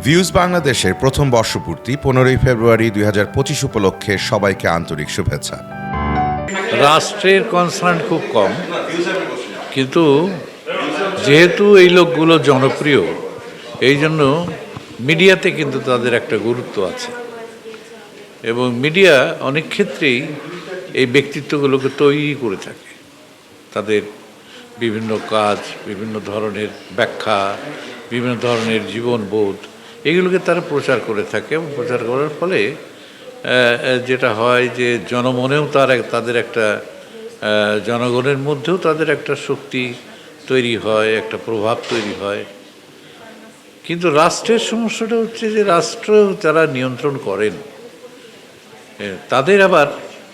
Views বাংলাদেশের প্রথম বর্ষপূর্তি 15ই ফেব্রুয়ারি 2025 উপলক্ষে সবাইকে আন্তরিক শুভেচ্ছা। রাষ্ট্রের কনসার্ন খুব কম, কিন্তু যেহেতু এই লোকগুলো জনপ্রিয়, এই জন্য মিডিয়াতে কিন্তু তাদের একটা গুরুত্ব আছে এবং মিডিয়া অনেক ক্ষেত্রেই এই ব্যক্তিত্বগুলোকে তৈরি করে থাকে। তাদের বিভিন্ন কাজ, বিভিন্ন ধরনের ব্যাখ্যা, বিভিন্ন ধরনের জীবনবোধ, এগুলোকে তারা প্রচার করে থাকে এবং প্রচার করার ফলে যেটা হয় যে জনমনেও তাদের একটা জনগণের মধ্যেও তাদের একটা শক্তি তৈরি হয়, একটা প্রভাব তৈরি হয়। কিন্তু রাষ্ট্রের সমস্যাটা হচ্ছে যে রাষ্ট্র যারা নিয়ন্ত্রণ করেন তাদের আবার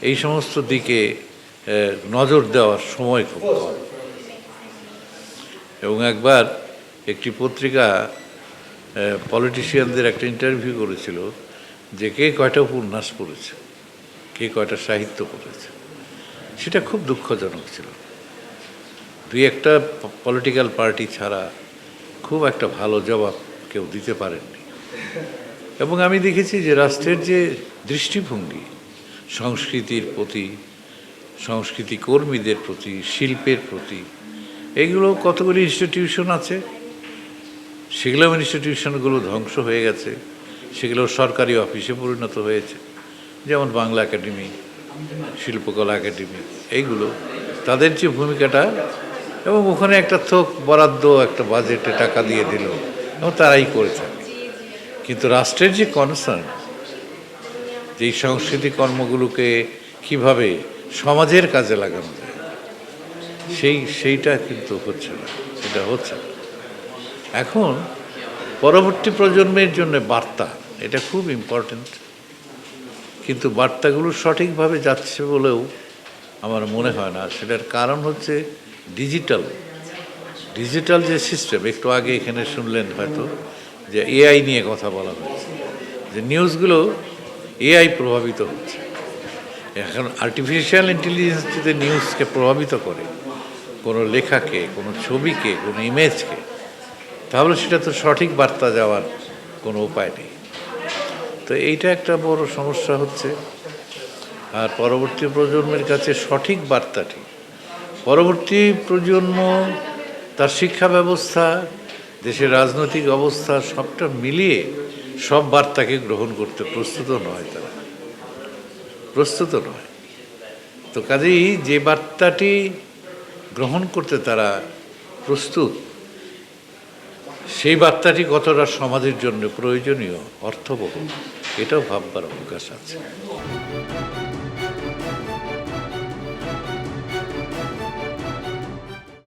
এই সমস্ত দিকে নজর দেওয়ার সময় খুব কম। এবং একবার একটি পত্রিকা পলিটিশিয়ানদের একটা ইন্টারভিউ করেছিল যে কে কয়টা উপন্যাস পড়েছে, কে কয়টা সাহিত্য পড়েছে। সেটা খুব দুঃখজনক ছিল। দুই একটা পলিটিক্যাল পার্টি ছাড়া খুব একটা ভালো জবাব কেউ দিতে পারেননি। এবং আমি দেখেছি যে রাষ্ট্রের যে দৃষ্টিভঙ্গি সংস্কৃতির প্রতি, সংস্কৃতি কর্মীদের প্রতি, শিল্পের প্রতি, এইগুলো কতগুলি ইনস্টিটিউশন আছে, সেগুলো ইনস্টিটিউশনগুলো ধ্বংস হয়ে গেছে, সেগুলো সরকারি অফিসে পরিণত হয়েছে। যেমন বাংলা একাডেমি, শিল্পকলা একাডেমি, এইগুলো তাদের যে ভূমিকাটা, এবং ওখানে একটা থোক বরাদ্দ, একটা বাজেটে টাকা দিয়ে দিল এবং তারাই করে থাকে। কিন্তু রাষ্ট্রের যে কনসার্ন, যে এই সংস্কৃতি কর্মগুলোকে কিভাবে সমাজের কাজে লাগানো যায়, সেইটা কিন্তু হচ্ছে না, সেটা হচ্ছে না। এখন পরবর্তী প্রজন্মের জন্য বার্তা, এটা খুব ইম্পর্টেন্ট, কিন্তু বার্তাগুলো সঠিকভাবে যাচ্ছে বলেও আমার মনে হয় না। সেটার কারণ হচ্ছে ডিজিটাল যে সিস্টেম। একটু আগে এখানে শুনলেন হয়তো যে এআই নিয়ে কথা বলা হয়েছে, যে নিউজগুলো এআই প্রভাবিত হচ্ছে। এখন আর্টিফিশিয়াল ইন্টেলিজেন্স যদি নিউজকে প্রভাবিত করে, কোনো লেখাকে, কোনো ছবিকে, কোনো ইমেজকে, তাহলে সেটা তো সঠিক বার্তা যাওয়ার কোনো উপায় নেই। তো এইটা একটা বড় সমস্যা হচ্ছে। আর পরবর্তী প্রজন্মের কাছে সঠিক বার্তাটি, পরবর্তী প্রজন্ম তার শিক্ষা ব্যবস্থা, দেশের রাজনৈতিক অবস্থা সবটা মিলিয়ে সব বার্তাকে গ্রহণ করতে প্রস্তুত নয়, তারা প্রস্তুত নয়। তো কাজেই যে বার্তাটি গ্রহণ করতে তারা প্রস্তুত, সেই বার্তাটি কতটা সমাজের জন্য প্রয়োজনীয়, অর্থবহ, এটাও ভাববার অবকাশ আছে।